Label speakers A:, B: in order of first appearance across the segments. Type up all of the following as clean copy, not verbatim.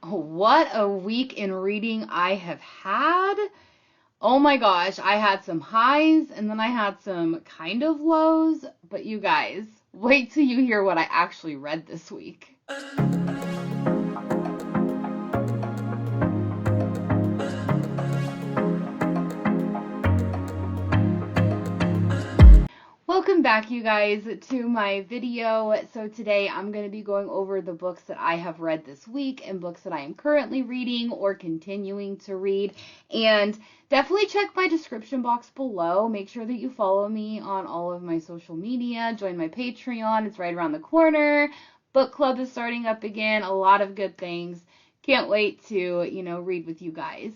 A: What a week in reading I have had. Oh my gosh, I had some highs and then I had some kind of lows, but you guys, wait till you hear what I actually read this week. Welcome back, you guys, to my video. So today I'm going to be going over the books that I have read this week and books that I am currently reading or continuing to read. And definitely check my description box below. Make sure that you follow me on all of my social media. Join my Patreon. It's right around the corner. Book club is starting up again. A lot of good things. Can't wait to, read with you guys.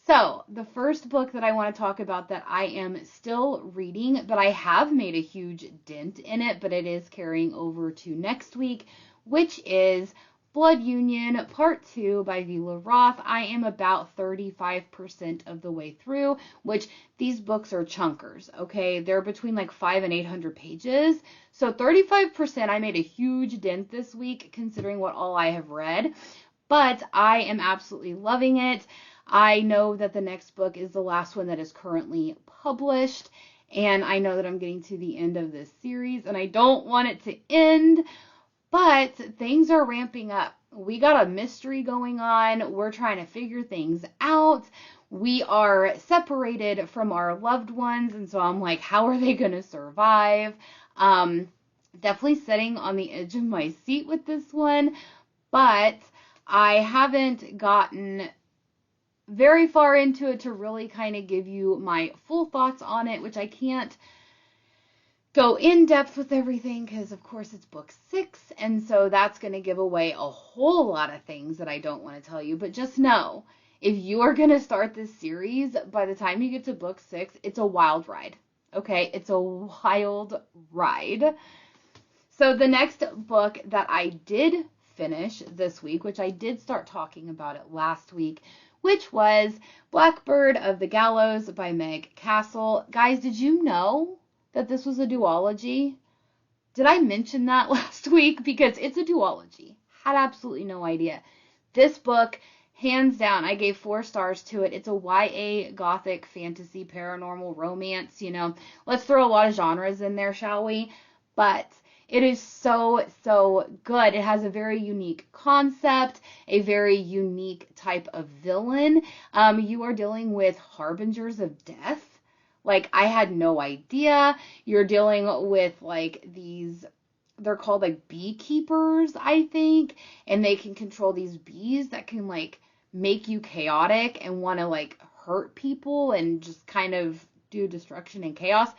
A: So, the first book that I want to talk about that I am still reading, but I have made a huge dent in it, but it is carrying over to next week, which is Blood Union Part 2 by Vila Roth. I am about 35% of the way through, which these books are chunkers, okay? They're between like 500 and 800 pages. So 35%, I made a huge dent this week considering what all I have read, but I am absolutely loving it. I know that the next book is the last one that is currently published, and I know that I'm getting to the end of this series, and I don't want it to end, but things are ramping up. We got a mystery going on. We're trying to figure things out. We are separated from our loved ones, and so I'm like, how are they going to survive? Definitely sitting on the edge of my seat with this one, but I haven't gotten very far into it to really kind of give you my full thoughts on it, which I can't go in depth with everything because, of course, it's book 6, and so that's going to give away a whole lot of things that I don't want to tell you. But just know, if you are going to start this series, by the time you get to book 6, it's a wild ride. Okay? It's a wild ride. So the next book that I did finish this week, which I did start talking about it last week, which was Blackbird of the Gallows by Meg Castle. Guys, did you know that this was a duology? Did I mention that last week? Because it's a duology. Had absolutely no idea. This book, hands down, I gave 4 stars to it. It's a YA gothic fantasy paranormal romance, Let's throw a lot of genres in there, shall we? But it is so, so good. It has a very unique concept, a very unique type of villain. You are dealing with harbingers of death. Like, I had no idea. You're dealing with, like, they're called, like, beekeepers, I think. And they can control these bees that can, like, make you chaotic and want to, like, hurt people and just kind of do destruction and chaos.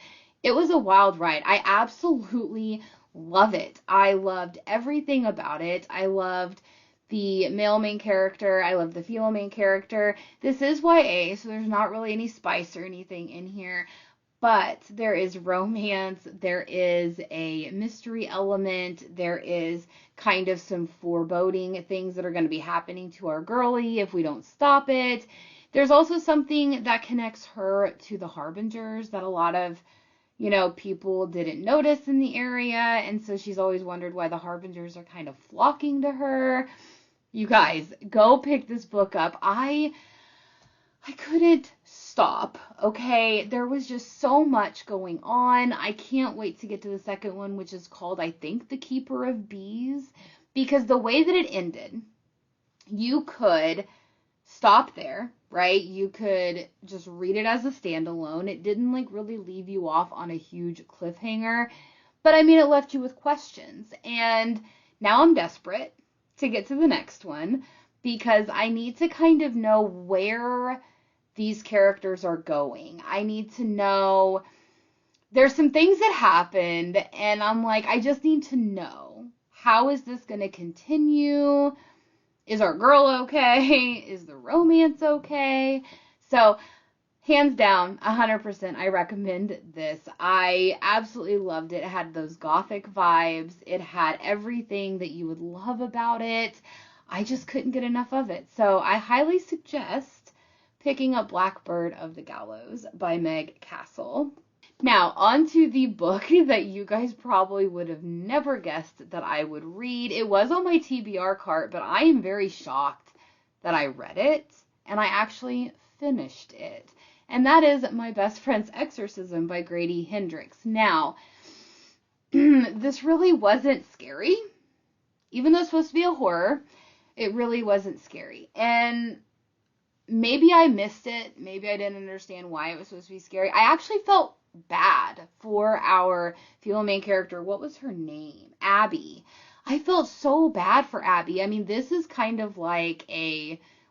A: It was a wild ride. I absolutely love it. I loved everything about it. I loved the male main character. I loved the female main character. This is YA, so there's not really any spice or anything in here, but there is romance. There is a mystery element. There is kind of some foreboding things that are going to be happening to our girlie if we don't stop it. There's also something that connects her to the harbingers that a lot of people didn't notice in the area, and so she's always wondered why the harbingers are kind of flocking to her. You guys, go pick this book up. I couldn't stop, okay? There was just so much going on. I can't wait to get to the second one, which is called, I think, The Keeper of Bees, because the way that it ended, you could stop there, right? You could just read it as a standalone. It didn't like really leave you off on a huge cliffhanger, but I mean, it left you with questions. And now I'm desperate to get to the next one because I need to kind of know where these characters are going. I need to know, there's some things that happened and I'm like, I just need to know, how is this going to continue? Is our girl okay? Is the romance okay? So, hands down, 100%, I recommend this. I absolutely loved it. It had those gothic vibes. It had everything that you would love about it. I just couldn't get enough of it. So, I highly suggest picking up Blackbird of the Gallows by Meg Castle. Now, on to the book that you guys probably would have never guessed that I would read. It was on my TBR cart, but I am very shocked that I read it, and I actually finished it. And that is My Best Friend's Exorcism by Grady Hendrix. Now, this really wasn't scary. Even though it's supposed to be a horror, it really wasn't scary. And maybe I missed it. Maybe I didn't understand why it was supposed to be scary. I actually felt bad for our female main character. What was her name? Abby. I felt so bad for Abby. I mean, this is kind of like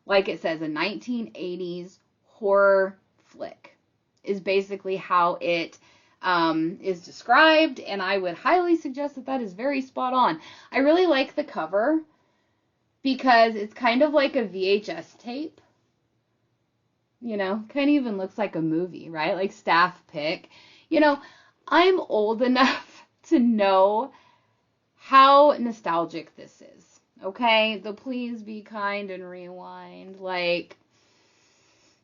A: like it says, a 1980s horror flick is basically how it is described, and I would highly suggest that that is very spot on. I really like the cover because it's kind of like a VHS tape. You know, kind of even looks like a movie, right? Like staff pick. You know, I'm old enough to know how nostalgic this is. Okay? The Please Be Kind and Rewind. Like,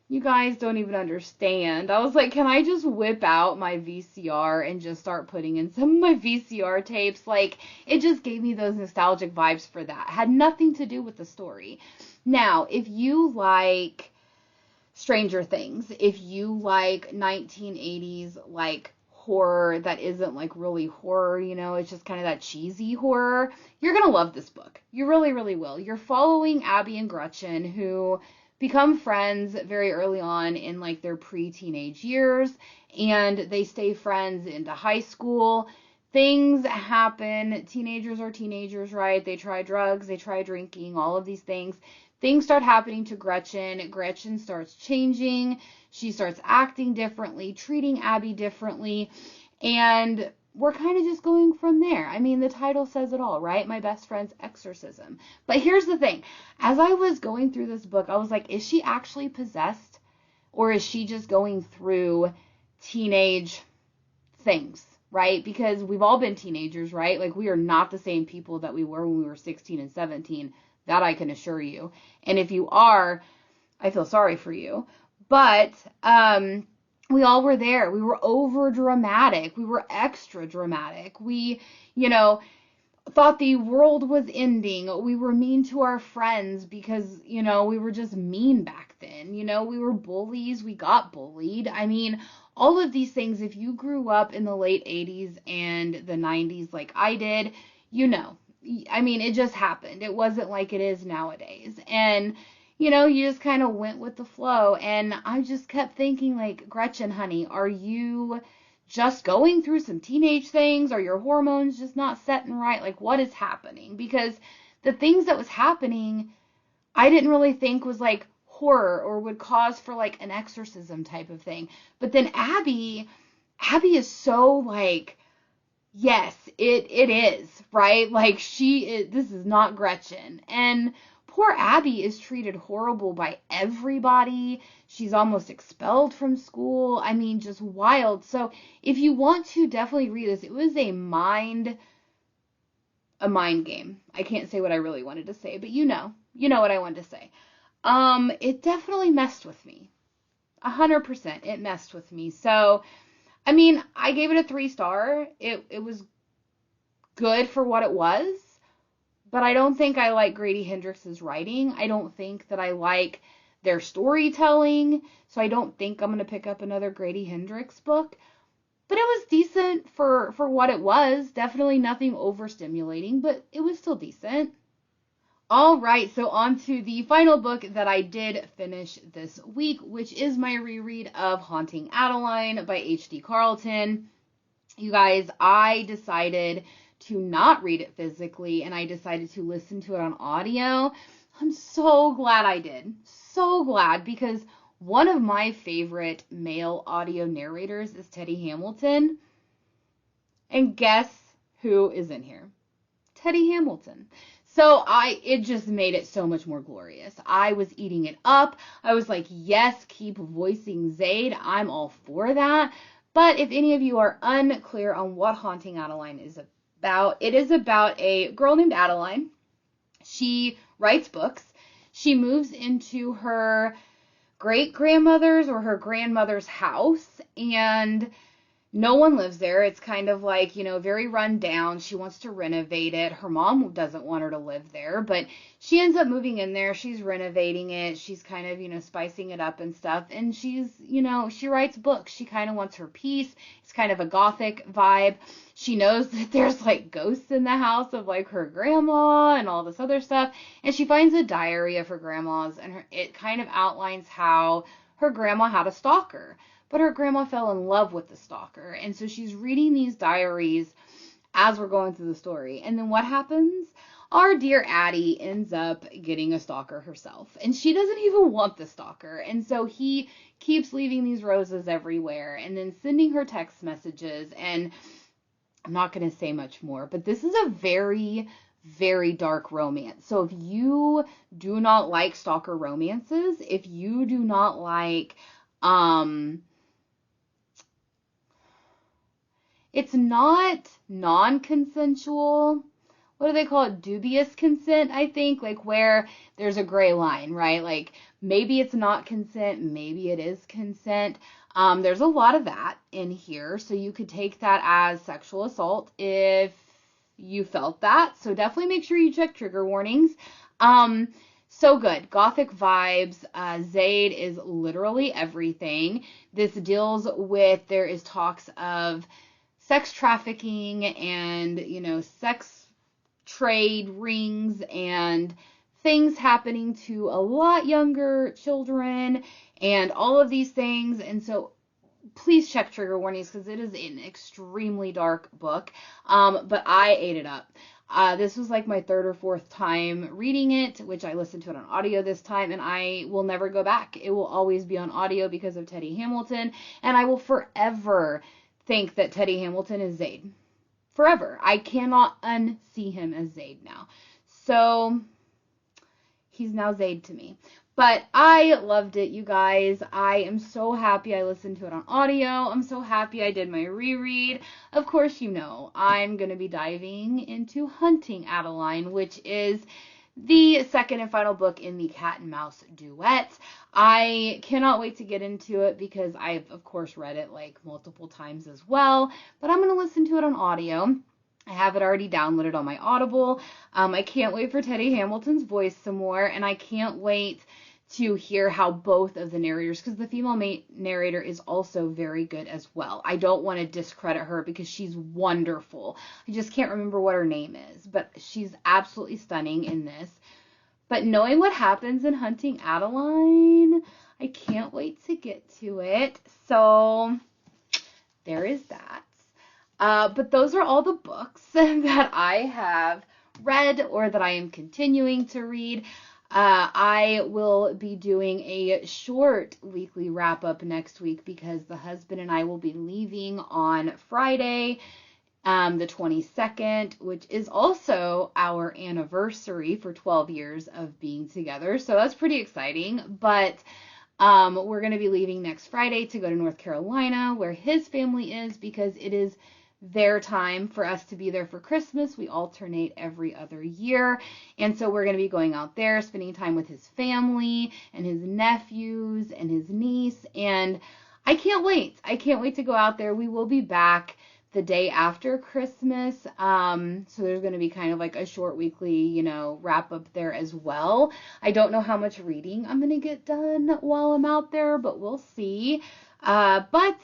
A: you guys don't even understand. I was like, can I just whip out my VCR and just start putting in some of my VCR tapes? Like, it just gave me those nostalgic vibes for that. It had nothing to do with the story. Now, if you like Stranger Things, if you like 1980s, like, horror that isn't like really horror, you know, it's just kind of that cheesy horror, you're gonna love this book. You really, really will. You're following Abby and Gretchen, who become friends very early on in like their pre-teenage years, and they stay friends into high school. Things happen. Teenagers are teenagers, right? They try drugs, they try drinking, all of these things. Things start happening to Gretchen. Gretchen starts changing. She starts acting differently, treating Abby differently, and we're kind of just going from there. I mean, the title says it all, right? My Best Friend's Exorcism. But here's the thing. As I was going through this book, I was like, is she actually possessed? Or is she just going through teenage things, right? Because we've all been teenagers, right? Like, we are not the same people that we were when we were 16 and 17. That I can assure you. And if you are, I feel sorry for you. But we all were there. We were over dramatic. We were extra dramatic. We, you know, thought the world was ending. We were mean to our friends because, you know, we were just mean back then. You know, we were bullies. We got bullied. I mean, all of these things, if you grew up in the late 80s and the 90s like I did, you know. I mean, it just happened. It wasn't like it is nowadays. And, you know, you just kind of went with the flow. And I just kept thinking, like, Gretchen, honey, are you just going through some teenage things? Are your hormones just not setting right? Like, what is happening? Because the things that was happening, I didn't really think was, like, horror or would cause for, like, an exorcism type of thing. But then Abby is so, like, yes, it is, right? Like, this is not Gretchen. And poor Abby is treated horrible by everybody. She's almost expelled from school. I mean, just wild. So if you want to definitely read this, it was a mind game. I can't say what I really wanted to say, but you know what I wanted to say. It definitely messed with me. 100%, it messed with me. So, I mean, I gave it a 3-star. It was good for what it was, but I don't think I like Grady Hendrix's writing. I don't think that I like their storytelling, so I don't think I'm going to pick up another Grady Hendrix book. But it was decent for what it was. Definitely nothing overstimulating, but it was still decent. All right, so on to the final book that I did finish this week, which is my reread of Haunting Adeline by H.D. Carlton. You guys, I decided to not read it physically, and I decided to listen to it on audio. I'm so glad I did. So glad, because one of my favorite male audio narrators is Teddy Hamilton. And guess who is in here? Teddy Hamilton. So it just made it so much more glorious. I was eating it up. I was like, yes, keep voicing Zayd. I'm all for that. But if any of you are unclear on what Haunting Adeline is about, it is about a girl named Adeline. She writes books. She moves into her great-grandmother's or her grandmother's house, and no one lives there. It's kind of like, very run down. She wants to renovate it. Her mom doesn't want her to live there, but she ends up moving in there. She's renovating it. She's kind of, spicing it up and stuff. And she writes books. She kind of wants her peace. It's kind of a gothic vibe. She knows that there's like ghosts in the house of like her grandma and all this other stuff. And she finds a diary of her grandma's, and it kind of outlines how her grandma had a stalker. But her grandma fell in love with the stalker. And so she's reading these diaries as we're going through the story. And then what happens? Our dear Addie ends up getting a stalker herself. And she doesn't even want the stalker. And so he keeps leaving these roses everywhere and then sending her text messages. And I'm not going to say much more, but this is a very, very dark romance. So if you do not like stalker romances, if you do not like, it's not non-consensual. What do they call it? Dubious consent, I think, like where there's a gray line, right? Like maybe it's not consent, maybe it is consent. There's a lot of that in here, so you could take that as sexual assault if you felt that. So definitely make sure you check trigger warnings. So good. Gothic vibes. Zaid is literally everything. This deals with, there is talks of sex trafficking and, sex trade rings and things happening to a lot younger children and all of these things. And so please check trigger warnings because it is an extremely dark book. But I ate it up. This was like my third or fourth time reading it, which I listened to it on audio this time, and I will never go back. It will always be on audio because of Teddy Hamilton, and I will forever think that Teddy Hamilton is Zaid. Forever. I cannot unsee him as Zaid now. So, he's now Zaid to me. But I loved it, you guys. I am so happy I listened to it on audio. I'm so happy I did my reread. Of course, I'm going to be diving into Hunting Adeline, which is the second and final book in the Cat and Mouse duet. I cannot wait to get into it because I've, of course, read it like multiple times as well. But I'm going to listen to it on audio. I have it already downloaded on my Audible. I can't wait for Teddy Hamilton's voice some more, and I can't wait to hear how both of the narrators, because the female narrator is also very good as well. I don't want to discredit her because she's wonderful. I just can't remember what her name is, but she's absolutely stunning in this. But knowing what happens in Hunting Adeline, I can't wait to get to it. So there is that. But those are all the books that I have read or that I am continuing to read. I will be doing a short weekly wrap-up next week because the husband and I will be leaving on Friday, the 22nd, which is also our anniversary for 12 years of being together. So that's pretty exciting. But we're going to be leaving next Friday to go to North Carolina, where his family is, because it is their time for us to be there for Christmas. We alternate every other year. And so we're going to be going out there, spending time with his family and his nephews and his niece. And I can't wait. I can't wait to go out there. We will be back the day after Christmas. So there's going to be kind of like a short weekly, wrap up there as well. I don't know how much reading I'm going to get done while I'm out there, but we'll see. But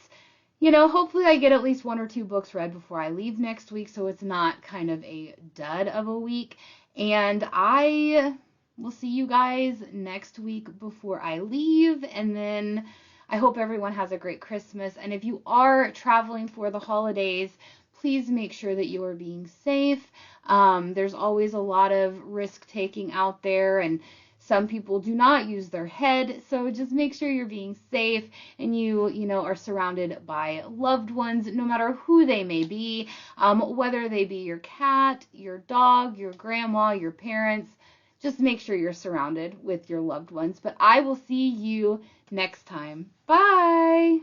A: hopefully I get at least 1 or 2 books read before I leave next week, so it's not kind of a dud of a week. And I will see you guys next week before I leave, and then I hope everyone has a great Christmas. And if you are traveling for the holidays, please make sure that you are being safe. There's always a lot of risk taking out there, and some people do not use their head, so just make sure you're being safe and you are surrounded by loved ones, no matter who they may be, whether they be your cat, your dog, your grandma, your parents. Just make sure you're surrounded with your loved ones. But I will see you next time. Bye!